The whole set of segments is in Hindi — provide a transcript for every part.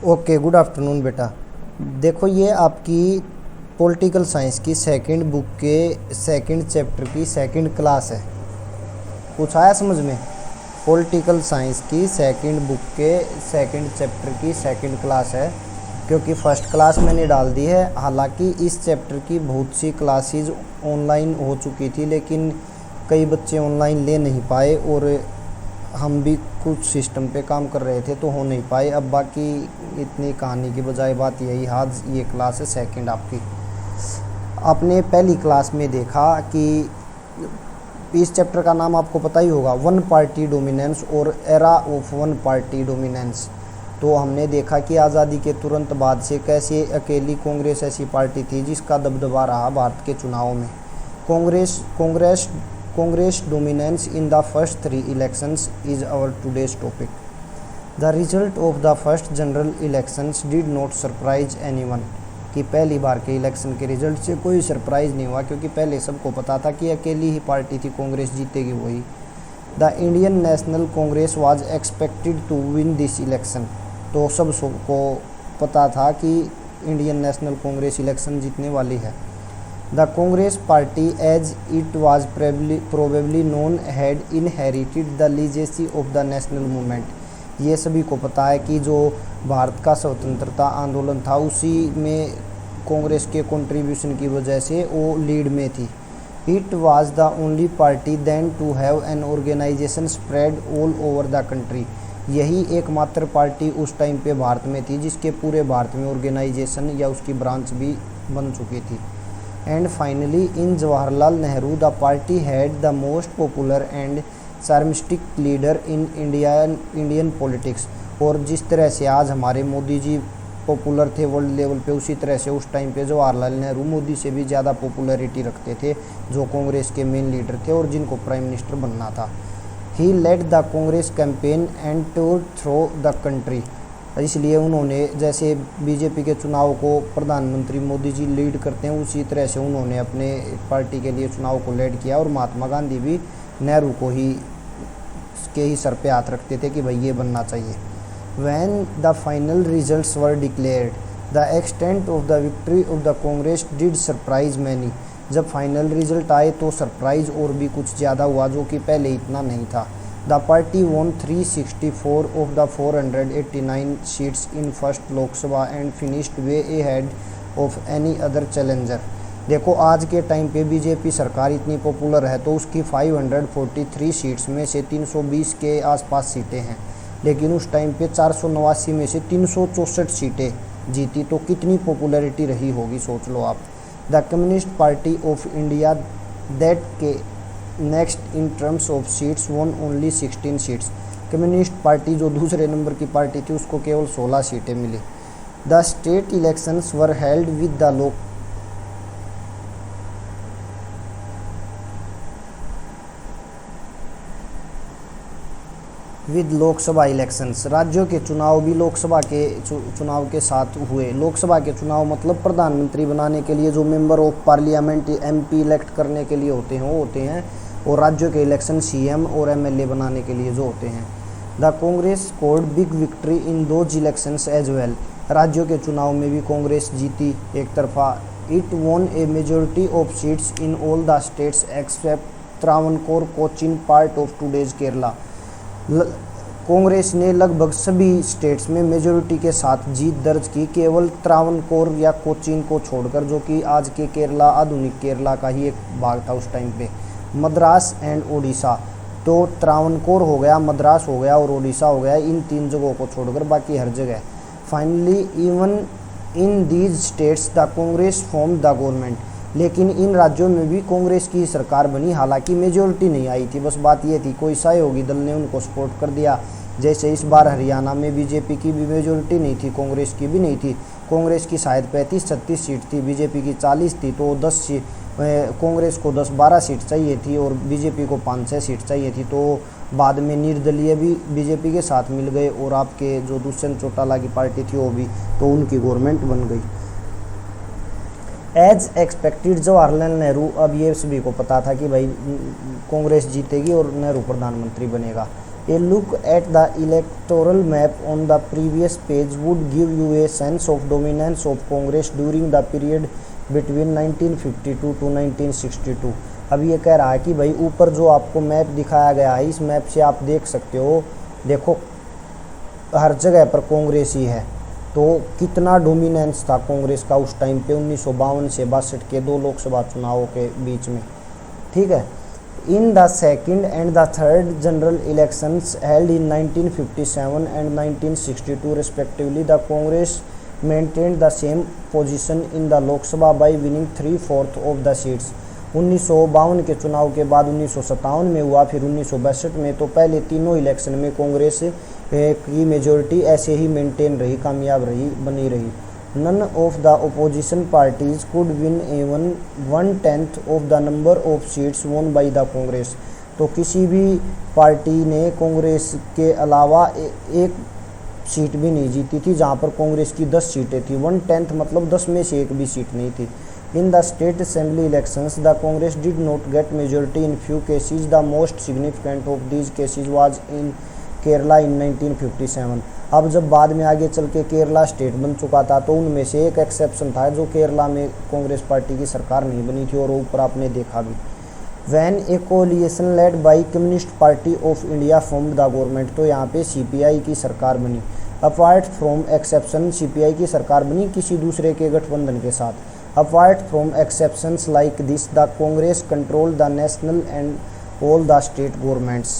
ओके, गुड आफ्टरनून बेटा। देखो, ये आपकी पॉलिटिकल साइंस की सेकंड बुक के सेकंड चैप्टर की सेकंड क्लास है। कुछ आया समझ में? पॉलिटिकल साइंस की सेकंड बुक के सेकंड चैप्टर की सेकंड क्लास है, क्योंकि फर्स्ट क्लास मैंने डाल दी है। हालांकि इस चैप्टर की बहुत सी क्लासेस ऑनलाइन हो चुकी थी, लेकिन कई बच्चे ऑनलाइन ले नहीं पाए और हम भी कुछ सिस्टम पे काम कर रहे थे तो हो नहीं पाए। अब बाकी इतनी कहानी की बजाय बात यही, आज ये क्लास है सेकंड आपकी। आपने पहली क्लास में देखा कि इस चैप्टर का नाम आपको पता ही होगा, वन पार्टी डोमिनेंस और era of one party dominance. तो हमने देखा कि आज़ादी के तुरंत बाद से कैसे अकेली कांग्रेस ऐसी पार्टी थी जिसका दबदबा रहा भारत के चुनाव में। Congress dominance in the first three elections is our today's topic. The result of the first general elections did not surprise anyone. कि पहली बार के इलेक्शन के रिजल्ट से कोई सरप्राइज नहीं हुआ, क्योंकि पहले सबको पता था कि अकेली ही पार्टी थी, कांग्रेस जीतेगी वही। The Indian National Congress was expected to win this election. तो सबको पता था कि इंडियन नेशनल कांग्रेस इलेक्शन जीतने वाली है। The Congress Party, as it was probably known, had inherited the legacy of the national movement. ये सभी को पता है कि जो भारत का स्वतंत्रता आंदोलन था उसी में कांग्रेस के कंट्रीब्यूशन की वजह से वो लीड में थी। It was the only party then to have an organization spread all over the country. यही एकमात्र पार्टी उस टाइम पे भारत में थी जिसके पूरे भारत में ऑर्गेनाइजेशन या उसकी ब्रांच भी बन चुकी थी। And finally, in Jawaharlal Nehru, the party had the most popular and charismatic leader in Indian politics. और जिस तरह से आज हमारे मोदी जी पॉपुलर थे वर्ल्ड लेवल पे, उसी तरह से उस टाइम पे जवाहरलाल नेहरू मोदी से भी ज़्यादा पॉपुलैरिटी रखते थे, जो कांग्रेस के मेन लीडर थे और जिनको प्राइम मिनिस्टर बनना था। He led the Congress campaign and toured through the country. इसलिए उन्होंने, जैसे बीजेपी के चुनाव को प्रधानमंत्री मोदी जी लीड करते हैं, उसी तरह से उन्होंने अपने पार्टी के लिए चुनाव को लीड किया। और महात्मा गांधी भी नेहरू को ही के ही सर पे हाथ रखते थे कि भाई ये बनना चाहिए। When the final results were declared, the extent of the victory of the Congress did surprise many. जब फाइनल रिजल्ट आए तो सरप्राइज और भी कुछ ज़्यादा हुआ, जो कि पहले इतना नहीं था। The party won 364 of the 489 seats in first Lok Sabha and finished way ahead of any other challenger. देखो, आज के टाइम पे बीजेपी सरकार इतनी पॉपुलर है तो उसकी 543 सीट्स में से 320 के आसपास सीटें हैं, लेकिन उस टाइम पे 489 में से 364 सीटें जीती। तो कितनी पॉपुलैरिटी रही होगी, सोच लो आप। The communist party of India that के next in terms of seats one only 16 seats. Communist party जो दूसरे नंबर की पार्टी थी उसको केवल 16 सीटें मिली। The state elections were held with the Lok Sabha elections. राज्यों के चुनाव भी लोकसभा के चुनाव के साथ हुए। लोकसभा के चुनाव मतलब प्रधानमंत्री बनाने के लिए जो member of parliament MP elect करने के लिए होते हैं वो होते हैं, और राज्यों के इलेक्शन सीएम और एमएलए बनाने के लिए जो होते हैं। The Congress scored big victory in those elections as well. राज्यों के चुनाव में भी कांग्रेस जीती एक तरफा। It won a majority of seats in all the states except Travancore, Cochin, part of today's Kerala. Congress ने लगभग सभी स्टेट्स में मेजोरिटी के साथ जीत दर्ज की, केवल त्रावणकोर या कोचीन को छोड़कर, जो कि आज के केरला, आधुनिक केरला का ही एक भाग था उस टाइम पे। मद्रास एंड ओडिशा, तो त्रावणकोर हो गया, मद्रास हो गया और ओडिशा हो गया, इन 3 जगहों को छोड़कर बाकी हर जगह। Finally even in these states the Congress form the government. लेकिन इन राज्यों में भी कांग्रेस की सरकार बनी, हालांकि मेजोरिटी नहीं आई थी। बस बात ये थी, कोई सहयोगी दल ने उनको सपोर्ट कर दिया। जैसे इस बार हरियाणा में बीजेपी की भी मेजोरिटी नहीं थी, कांग्रेस की भी नहीं थी। कांग्रेस की शायद 35-36 सीट थी, बीजेपी की 40 थी, तो 10 कांग्रेस को 10-12 सीट चाहिए थी और बीजेपी को 5-6 सीट चाहिए थी। तो बाद में निर्दलीय भी बीजेपी के साथ मिल गए और आपके जो दुष्यंत चौटाला की पार्टी थी वो भी, तो उनकी गवर्नमेंट बन गई। एज एक्सपेक्टेड जवाहरलाल नेहरू, अब ये सभी को पता था कि भाई कांग्रेस जीतेगी और नेहरू प्रधानमंत्री बनेगा। A look at the electoral map on the previous page would give you a sense of dominance of Congress during the period between 1952 to 1962। अब ये कह रहा है कि भाई ऊपर जो आपको मैप दिखाया गया है, इस मैप से आप देख सकते हो, देखो हर जगह पर कांग्रेस ही है। तो कितना डोमिनेंस था कांग्रेस का उस टाइम पे 1952 से 62 के 2 लोकसभा चुनावों के बीच में, ठीक है। In the second and the third general elections held in 1957 and 1962 respectively, the Congress maintained the same position in the Lok Sabha bye winning 3/4 of the seats. 1952 के चुनाव के बाद 1957 में हुआ, फिर 1962 में, तो पहले तीनों इलेक्शन में कांग्रेस की मेजोरिटी ऐसे ही मेंटेन रही, कामयाब रही, बनी रही। None of the opposition parties could win even 1/10 of the number of seats won by the Congress. तो किसी भी पार्टी ने कांग्रेस के अलावा एक सीट भी नहीं जीती थी, जहां पर कांग्रेस की 10 सीटें थी। 1/10 मतलब 10 में से एक भी सीट नहीं थी। In the state assembly elections, the Congress did not get majority in few cases. The most significant of these cases was in Kerala इन 1957। अब जब बाद में आगे चल के केरला स्टेट बन चुका था, तो उनमें से एक एक्सेप्शन था, जो केरला में कांग्रेस पार्टी की सरकार नहीं बनी थी, और ऊपर आपने देखा भी। When a coalition led by communist party of India formed the government, तो यहाँ पे सीपीआई की सरकार बनी। अपार्ट फ्रॉम एक्सेप्शन, सीपीआई की सरकार बनी किसी दूसरे के गठबंधन के साथ। Apart from exceptions like this, the Congress controlled the national and all the state governments।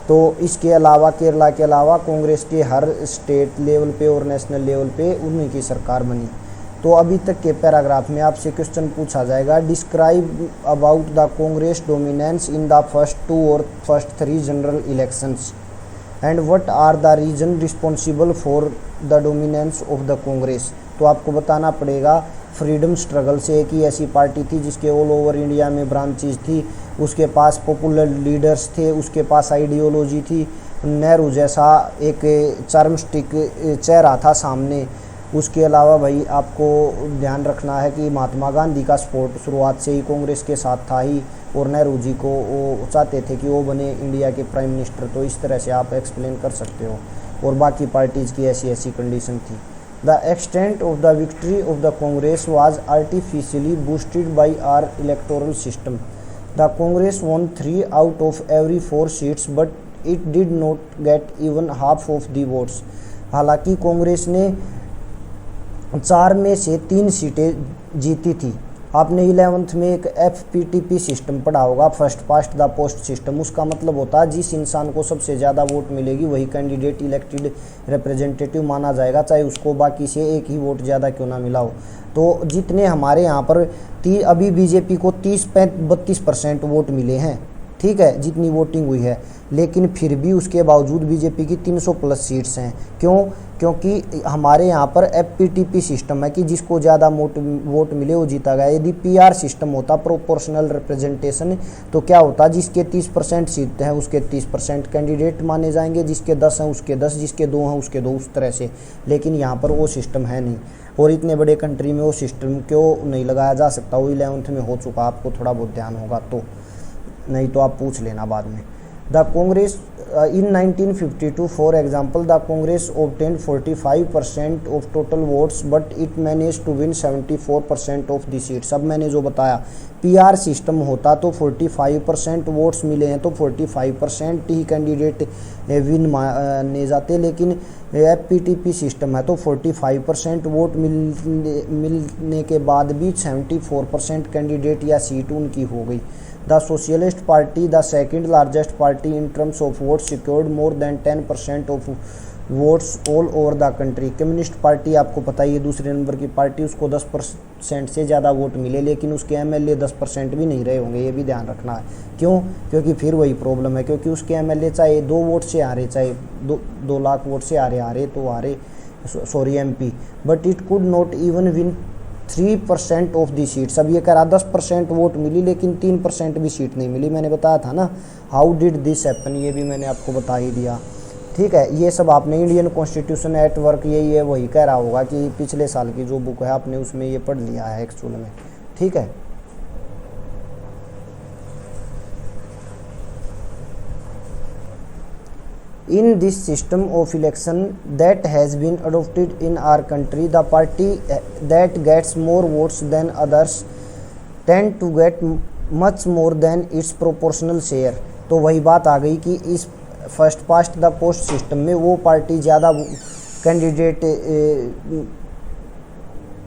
तो इसके अलावा केरला के अलावा कांग्रेस के हर स्टेट लेवल पे और नेशनल लेवल पे उन्हीं की सरकार बनी। तो अभी तक के पैराग्राफ में आपसे क्वेश्चन पूछा जाएगा, describe about the Congress dominance in the first 2 और first 3 general elections and what are the reason responsible for the dominance of the Congress. तो आपको बताना पड़ेगा, फ्रीडम स्ट्रगल से एक ही ऐसी पार्टी थी जिसके ऑल ओवर इंडिया में ब्रांचेज थी, उसके पास पॉपुलर लीडर्स थे, उसके पास आइडियोलॉजी थी, नेहरू जैसा एक चार्मस्टिक चेहरा था सामने। उसके अलावा भाई आपको ध्यान रखना है कि महात्मा गांधी का सपोर्ट शुरुआत से ही कांग्रेस के साथ था ही, और नेहरू जी को वो चाहते थे कि वो बने इंडिया के प्राइम मिनिस्टर। तो इस तरह से आप एक्सप्लेन कर सकते हो, और बाकी पार्टीज़ की ऐसी ऐसी कंडीशन थी। The extent of the victory of the Congress was artificially boosted by our electoral system. The Congress won 3 out of every 4 seats, but it did not get even half of the votes। हालांकि कांग्रेस ने 4 में से 3 सीटें जीती थी। आपने 11th में एक FPTP सिस्टम पढ़ा होगा, first past the post system. उसका मतलब होता है जिस इंसान को सबसे ज़्यादा वोट मिलेगी वही कैंडिडेट इलेक्टेड रिप्रेजेंटेटिव माना जाएगा, चाहे उसको बाकी से एक ही वोट ज़्यादा क्यों ना मिला हो। तो जितने हमारे यहाँ पर अभी बीजेपी को 30-32% वोट मिले हैं, ठीक है, जितनी वोटिंग हुई है, लेकिन फिर भी उसके बावजूद बीजेपी की 300+ सीट्स हैं। क्यों? क्योंकि हमारे यहाँ पर FPTP सिस्टम है कि जिसको ज़्यादा वोट मिले वो जीता गया। यदि PR सिस्टम होता, प्रोपोर्शनल रिप्रेजेंटेशन, तो क्या होता, जिसके 30% सीट हैं उसके 30% कैंडिडेट माने जाएंगे, जिसके 10 हैं उसके 10, जिसके 2 हैं उसके 2, उस तरह से। लेकिन यहाँ पर वो सिस्टम है नहीं, और इतने बड़े कंट्री में वो सिस्टम क्यों नहीं लगाया जा सकता? वो 11th में हो चुका, आपको थोड़ा बहुत ध्यान होगा तो, नहीं तो आप पूछ लेना बाद में। The Congress in 1952, for example, the Congress obtained 45% of total votes, but it managed to win 74% of the seats। अब मैंने जो बताया, PR सिस्टम होता तो 45% वोट्स मिले हैं तो 45% ही कैंडिडेट विन माने जाते, लेकिन FPTP सिस्टम है तो 45% वोट मिलने के बाद भी 74% कैंडिडेट या सीट उनकी हो गई। The Socialist Party, the second largest party in terms of votes, secured more than 10% of votes all over the country। Communist party आपको पता ही है, दूसरे नंबर की पार्टी, उसको 10% से ज़्यादा वोट मिले, लेकिन उसके MLA 10% भी नहीं रहे होंगे, ये भी ध्यान रखना है। क्यों? क्योंकि फिर वही प्रॉब्लम है, क्योंकि उसके MLA चाहे 2 वोट से आ रहे, चाहे 2 लाख वोट से आ रहे तो आ रहे, sorry MP, but it could not even win 3% of the seats. अब ये कह रहा 10% वोट मिली लेकिन 3% भी सीट नहीं मिली। मैंने बताया था ना, हाउ डिड दिस हैपन, ये भी मैंने आपको बता ही दिया, ठीक है। ये सब आपने इंडियन कॉन्स्टिट्यूशन एट वर्क, यही है, वही कह रहा होगा कि पिछले साल की जो बुक है आपने उसमें ये पढ़ लिया है एक्चुअल में, ठीक है। In this system of election that has been adopted in our country, the party that gets more votes than others tend to get much more than its proportional share। तो वही बात आ गई कि इस first past the post system में वो पार्टी ज़्यादा कैंडिडेट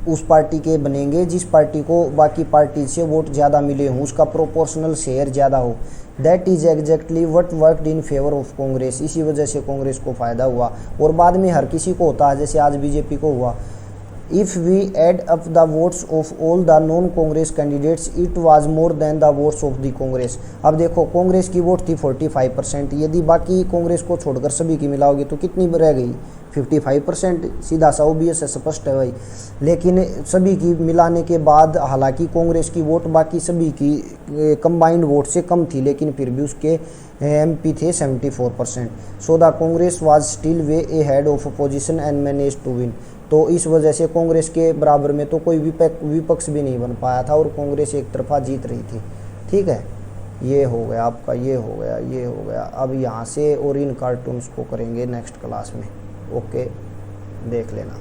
उस पार्टी के बनेंगे जिस पार्टी को बाकी पार्टी से वोट ज़्यादा मिले हों, उसका प्रोपोर्शनल शेयर ज़्यादा हो। That is exactly what worked in favour of Congress. इसी वजह से कांग्रेस को फ़ायदा हुआ और बाद में हर किसी को होता है, जैसे आज बीजेपी को हुआ। If we add up the votes of all the non Congress candidates it was more than the votes of the Congress. अब देखो कांग्रेस की वोट थी 45%, यदि बाकी कांग्रेस को छोड़कर सभी की मिलाओगे तो कितनी रह गई? 55%। सीधा सा ओबीएस है, स्पष्ट है भाई। लेकिन सभी की मिलाने के बाद हालांकि कांग्रेस की वोट बाकी सभी की कंबाइंड वोट से कम थी, लेकिन फिर भी उसके एमपी थे 74%। So the Congress was still way ahead of opposition and manage to win. तो इस वजह से कांग्रेस के बराबर में तो कोई विपक्ष भी नहीं बन पाया था और कांग्रेस एक तरफा जीत रही थी। ठीक है, ये हो गया आपका, ये हो गया, ये हो गया। अब यहाँ से और इन कार्टून्स को करेंगे नेक्स्ट क्लास में। ओके, देख लेना।